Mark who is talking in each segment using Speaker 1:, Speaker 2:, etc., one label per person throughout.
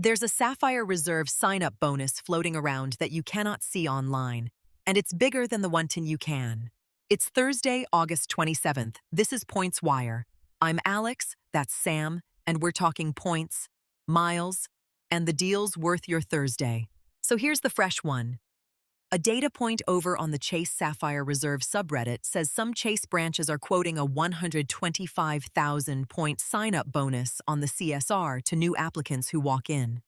Speaker 1: There's a Sapphire Reserve sign-up bonus floating around that you cannot see online, and it's bigger than the one you can. It's Thursday, August 27th. This is Points Wire. I'm Alex, that's Sam, and we're talking points, miles, and the deals worth your Thursday. So here's the fresh one. A data point over on the Chase Sapphire Reserve subreddit says some Chase branches are quoting a 125,000-point sign-up bonus on the CSR to new applicants who walk in.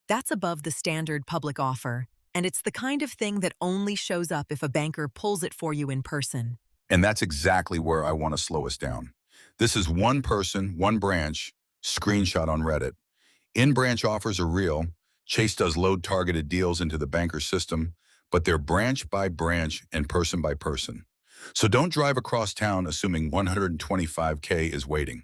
Speaker 1: That's above the standard public offer, and it's the kind of thing that only shows up if a banker pulls it for you in person.
Speaker 2: And that's exactly where I want to slow us down. This is one person, one branch, screenshot on Reddit. In-branch offers are real. Chase does load targeted deals into the banker system, but they're branch by branch and person by person. So don't drive across town assuming 125K is waiting.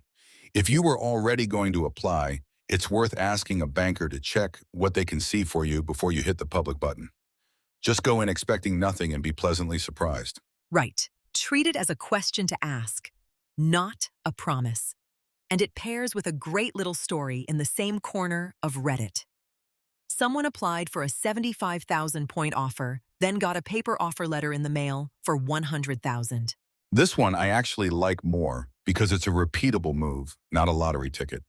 Speaker 2: If you were already going to apply, it's worth asking a banker to check what they can see for you before you hit the public button. Just go in expecting nothing and be pleasantly surprised.
Speaker 1: Right. Treat it as a question to ask, not a promise. And it pairs with a great little story in the same corner of Reddit. Someone applied for a 75,000-point offer, then got a paper offer letter in the mail for 100,000.
Speaker 2: This one I actually like more because it's a repeatable move, not a lottery ticket.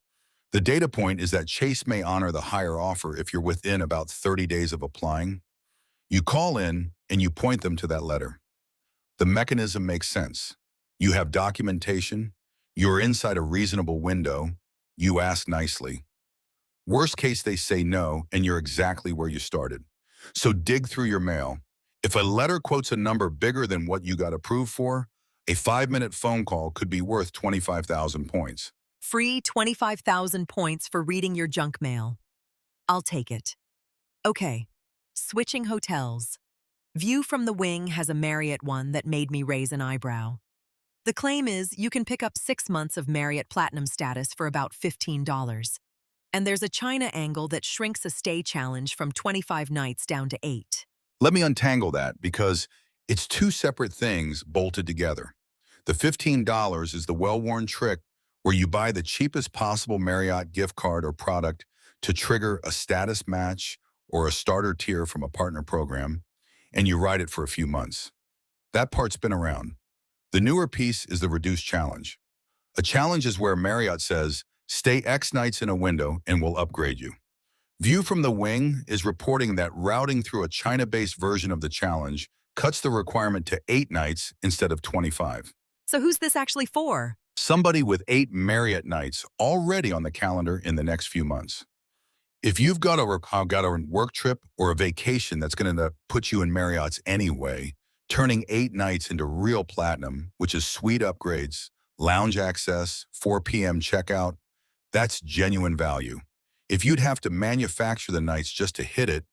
Speaker 2: The data point is that Chase may honor the higher offer if you're within about 30 days of applying. You call in and you point them to that letter. The mechanism makes sense. You have documentation, you're inside a reasonable window, you ask nicely. Worst case, they say no, and you're exactly where you started. So dig through your mail. If a letter quotes a number bigger than what you got approved for, a 5-minute phone call could be worth 25,000 points.
Speaker 1: Free 25,000 points for reading your junk mail. I'll take it. Okay, switching hotels. View from the wing has a Marriott one that made me raise an eyebrow. The claim is you can pick up 6 months of Marriott Platinum status for about $15. And there's a China angle that shrinks a stay challenge from 25 nights down to 8.
Speaker 2: Let me untangle that because it's two separate things bolted together. The $15 is the well-worn trick where you buy the cheapest possible Marriott gift card or product to trigger a status match or a starter tier from a partner program, and you ride it for a few months. That part's been around. The newer piece is the reduced challenge. A challenge is where Marriott says, stay X nights in a window and we'll upgrade you. View from the wing is reporting that routing through a China-based version of the challenge cuts the requirement to 8 nights instead of 25.
Speaker 1: So who's this actually for?
Speaker 2: Somebody with 8 Marriott nights already on the calendar in the next few months. If you've got a work trip or a vacation that's going to put you in Marriott's anyway, turning 8 nights into real platinum, which is suite upgrades, lounge access, 4 p.m. checkout, that's genuine value. If you'd have to manufacture the nights just to hit it,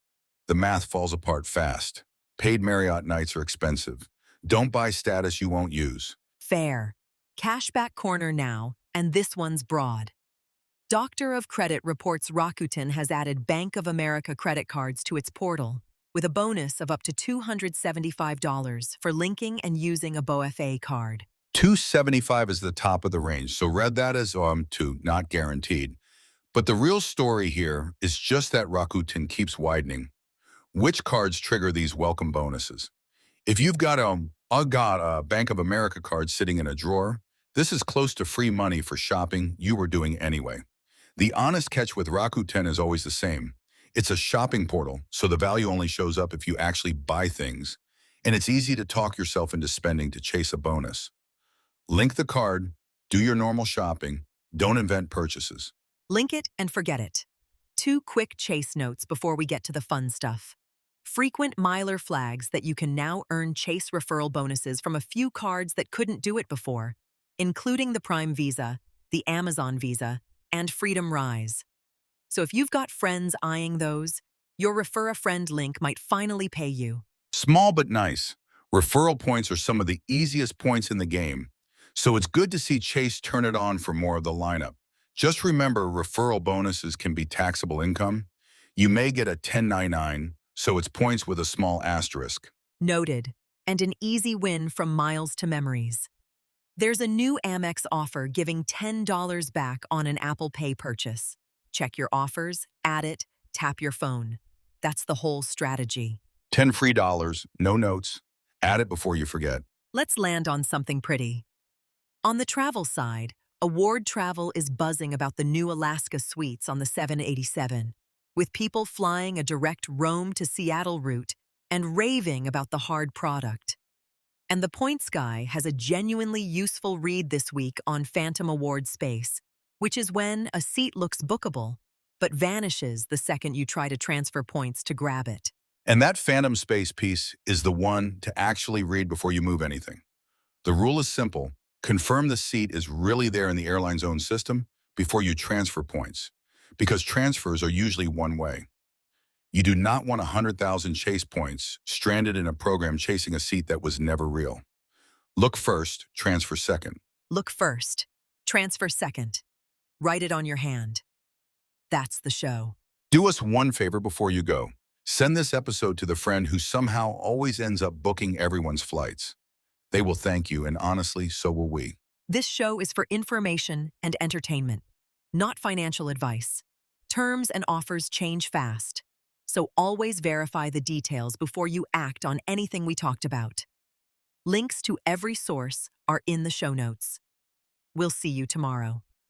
Speaker 2: the math falls apart fast. Paid Marriott nights are expensive. Don't buy status you won't use.
Speaker 1: Fair. Cashback corner now, and this one's broad. Doctor of Credit reports Rakuten has added Bank of America credit cards to its portal, with a bonus of up to $275 for linking and using a BOFA card.
Speaker 2: $275 is the top of the range, so read that as to not guaranteed. But the real story here is just that Rakuten keeps widening. Which cards trigger these welcome bonuses? If you've got a Bank of America card sitting in a drawer, this is close to free money for shopping you were doing anyway. The honest catch with Rakuten is always the same. It's a shopping portal, so the value only shows up if you actually buy things, and it's easy to talk yourself into spending to chase a bonus. Link the card, do your normal shopping, don't invent purchases.
Speaker 1: Link it and forget it. 2 quick Chase notes before we get to the fun stuff. Frequent miler flags that you can now earn Chase referral bonuses from a few cards that couldn't do it before, including the Prime Visa, the Amazon Visa, and Freedom Rise. So if you've got friends eyeing those, your Refer a Friend link might finally pay you.
Speaker 2: Small but nice. Referral points are some of the easiest points in the game. So it's good to see Chase turn it on for more of the lineup. Just remember, referral bonuses can be taxable income. You may get a 1099, so it's points with a small asterisk.
Speaker 1: Noted. And an easy win from miles to memories. There's a new Amex offer giving $10 back on an Apple Pay purchase. Check your offers, add it, tap your phone. That's the whole strategy.
Speaker 2: 10 free dollars, no notes. Add it before you forget.
Speaker 1: Let's land on something pretty. On the travel side, Award Travel is buzzing about the new Alaska suites on the 787, with people flying a direct Rome to Seattle route and raving about the hard product. And the Points Guy has a genuinely useful read this week on Phantom Award space, which is when a seat looks bookable, but vanishes the second you try to transfer points to grab it.
Speaker 2: And that phantom space piece is the one to actually read before you move anything. The rule is simple. Confirm the seat is really there in the airline's own system before you transfer points, because transfers are usually one way. You do not want 100,000 chase points stranded in a program chasing a seat that was never real. Look first, transfer second.
Speaker 1: Look first, transfer second. Write it on your hand. That's the show.
Speaker 2: Do us one favor before you go. Send this episode to the friend who somehow always ends up booking everyone's flights. They will thank you, and honestly, so will we.
Speaker 1: This show is for information and entertainment, not financial advice. Terms and offers change fast, so always verify the details before you act on anything we talked about. Links to every source are in the show notes. We'll see you tomorrow.